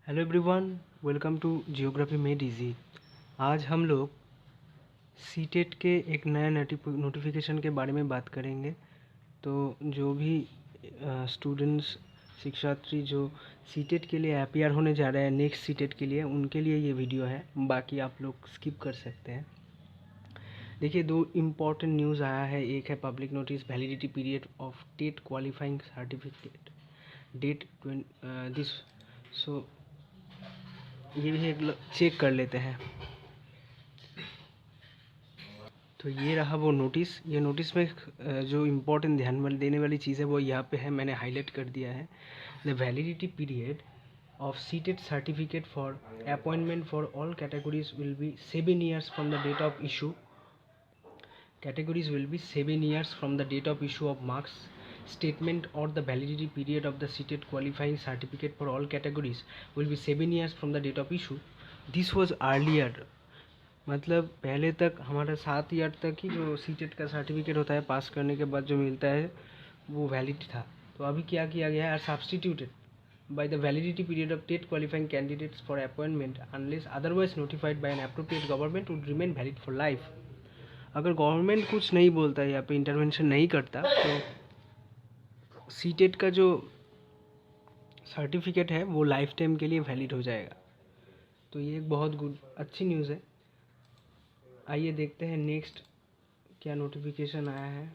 Hello everyone, welcome to geography made easy. आज हम लोग सीटेट के एक नया नोटिफिकेशन के बारे में बात करेंगे। तो जो भी स्टूडेंट्स शिक्षार्थी जो सीटेट के लिए अपियर होने जा रहे हैं नेक्स्ट सीटेट के लिए, उनके लिए ये वीडियो है। बाकी आप लोग स्किप कर सकते हैं। देखिए, दो इम्पॉर्टेंट न्यूज़ आया है। एक है public notice validity period of TET qualifying certificate date this. So ये भी एक चेक कर लेते हैं। तो ये रहा वो नोटिस। ये नोटिस में जो इम्पोर्टेंट ध्यान वाली देने वाली चीज़ है वो यहाँ पे है, मैंने हाईलाइट कर दिया है। The validity period of CTET certificate for appointment for all categories will be 7 years from the date of issue. Categories will be 7 years from the date of issue of marks statement, or the validity period of the seated qualifying certificate for all categories will be 7 years from the date of issue. This was earlier, मतलब पहले तक हमारा 7 year तक ही जो CTET का certificate होता है पास करने के बाद जो मिलता है वो वैलिड था। तो अभी क्या किया गया है, substituted by the validity period of TET qualifying candidates for appointment unless otherwise notified by an appropriate government would remain valid for life. अगर गवर्नमेंट कुछ नहीं बोलता है, यहाँ पे इंटरवेंशन नहीं करता, तो सीटेट का जो सर्टिफिकेट है वो लाइफ टाइम के लिए वैलिड हो जाएगा। तो ये एक बहुत गुड अच्छी न्यूज़ है। आइए देखते हैं नेक्स्ट क्या नोटिफिकेशन आया है।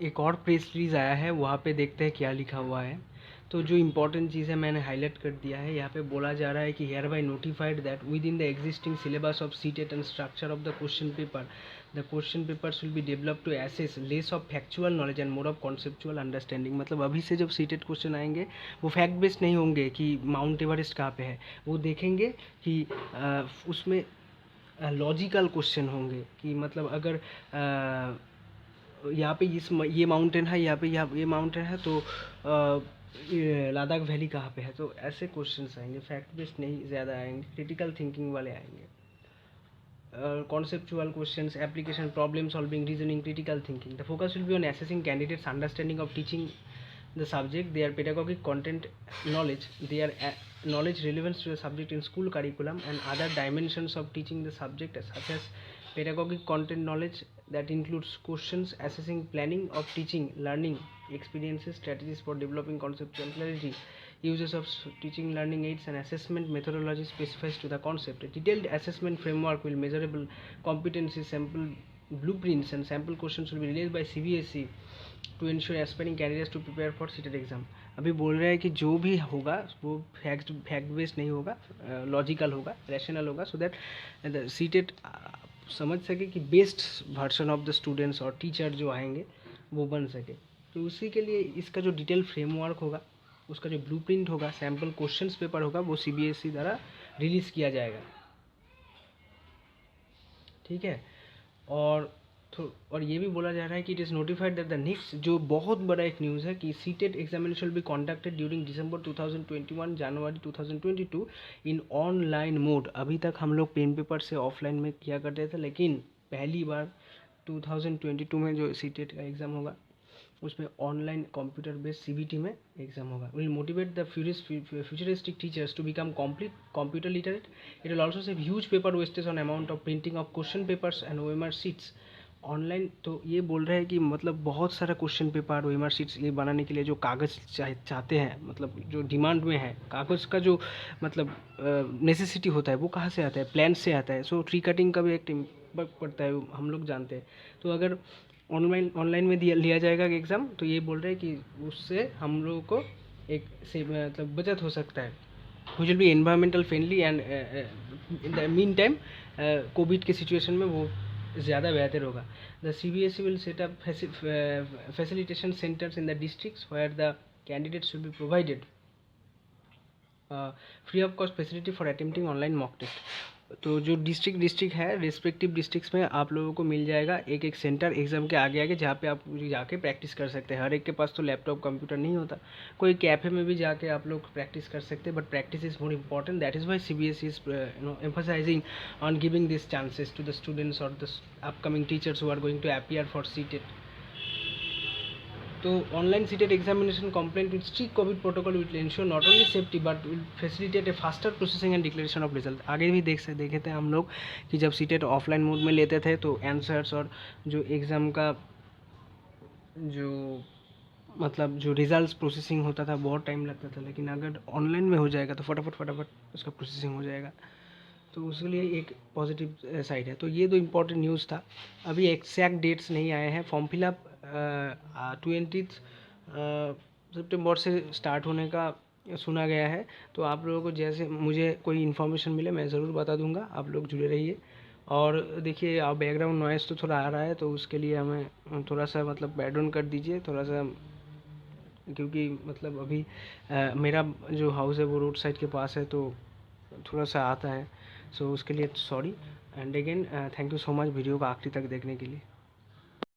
एक और प्रेस रिलीज आया है, वहाँ पे देखते हैं क्या लिखा हुआ है। तो जो इम्पोर्टेंट चीज़ है मैंने हाईलाइट कर दिया है। यहाँ पे बोला जा रहा है कि hereby notified that within the existing syllabus of CTET and structure of the question paper, the question papers will be develop to assess less of factual knowledge and more of conceptual understanding. मतलब अभी से जब CTET question आएंगे वो fact based नहीं होंगे कि mount Everest कहाँ पे है, वो देखेंगे कि उसमें लॉजिकल क्वेश्चन होंगे कि मतलब अगर यहाँ पे ये माउंटेन है, यहाँ पे ये माउंटेन है, तो ये लद्दाख वैली कहाँ पे है। तो ऐसे क्वेश्चंस आएंगे, फैक्ट बेस्ड नहीं ज़्यादा आएंगे, क्रिटिकल थिंकिंग वाले आएंगे। conceptual questions, application, problem solving, reasoning, critical thinking. The focus will be on assessing candidates' understanding of teaching the subject, their pedagogic content knowledge, their knowledge relevance to the subject in school curriculum, and other dimensions of teaching the subject such as pedagogic content knowledge that includes questions assessing planning of teaching, learning experiences, strategies for developing conceptual clarity, uses of teaching learning aids, and assessment methodology specifies to the concept. A detailed assessment framework will measurable competency sample blueprints and sample questions will be released by CBSE to ensure aspiring candidates to prepare for CTET exam. अभी बोल रहे हैं कि जो भी होगा वो fact based नहीं होगा, लॉजिकल होगा, रैशनल होगा, सो दैट सीटेट समझ सके कि best version of the students और टीचर जो आएंगे वो बन सके। तो उसी के लिए इसका जो डिटेल फ्रेमवर्क होगा, उसका जो ब्लूप्रिंट होगा, सैम्पल क्वेश्चंस पेपर होगा, वो CBSE द्वारा रिलीज़ किया जाएगा। ठीक है। और ये भी बोला जा रहा है कि it is notified that the next, जो बहुत बड़ा एक न्यूज़ है कि CTET examination will be conducted during December 2021 January 2022 in online mode. अभी तक हम लोग पेन पेपर से ऑफलाइन में किया करते थे, लेकिन पहली बार 2022 में जो सीटेट का एग्ज़ाम होगा उसमें ऑनलाइन कंप्यूटर बेस्ड CBT में एग्जाम होगा। Will motivate the futuristic teachers to become complete computer literate. It will also save huge paper wastage on amount of printing of question papers and OMR sheets online. तो ये बोल रहे हैं कि मतलब बहुत सारा क्वेश्चन पेपर OMR शीट्स ये बनाने के लिए जो कागज़ चाहते हैं, मतलब जो डिमांड में है, कागज़ का जो मतलब नेसेसिटी होता है वो कहाँ से आता है, प्लान से आता है। सो ट्री कटिंग का भी एक इम्पैक्ट पड़ता है, हम लोग जानते हैं। तो अगर ऑनलाइन में लिया जाएगा एग्ज़ाम, तो ये बोल रहे हैं कि उससे हम लोगों को एक से मतलब बचत हो सकता है, which will be environmental friendly and in the mean time COVID के सिचुएशन में वो ज़्यादा बेहतर होगा। The CBSE will set up facilitation centres in the districts where the candidates will be provided free of cost facility for attempting online mock test. तो जो district है, respective districts में आप लोगों को मिल जाएगा एक एक सेंटर एग्ज़ाम के आगे आगे, जहाँ पे आप जाके प्रैक्टिस कर सकते हैं। हर एक के पास तो लैपटॉप कंप्यूटर नहीं होता, कोई कैफ़े में भी जाके आप लोग प्रैक्टिस कर सकते हैं, but practice is more important. That is why CBSE is emphasising on giving this chances to the students और the upcoming teachers who are going to appear for CTET. तो online CTET examination compliant with strict COVID protocol will ensure not only safety but will facilitate a faster processing and declaration of result. आगे भी देखे थे हम लोग कि जब CTET offline mode में लेते थे तो आंसर्स और जो एग्ज़ाम का जो मतलब जो रिजल्ट्स प्रोसेसिंग होता था बहुत टाइम लगता था, लेकिन अगर ऑनलाइन में हो जाएगा तो फटाफट उसका प्रोसेसिंग हो जाएगा। तो उसके लिए एक पॉजिटिव साइड है। तो ये तो इम्पोर्टेंट न्यूज़ था। अभी एग्जैक्ट डेट्स नहीं आए हैं। फॉर्म फिलअप 20 सितंबर से स्टार्ट होने का सुना गया है। तो आप लोगों को जैसे मुझे कोई इन्फॉर्मेशन मिले मैं ज़रूर बता दूंगा, आप लोग जुड़े रहिए। और देखिए आप बैकग्राउंड नॉइज़ तो थोड़ा आ रहा है, तो उसके लिए हमें थोड़ा सा मतलब बैड डाउन कर दीजिए थोड़ा सा, क्योंकि मतलब अभी मेरा जो हाउस है वो रोड साइड के पास है, तो थोड़ा सा आता है। सो उसके लिए sorry and again thank you so much video को आखिरी तक देखने के लिए।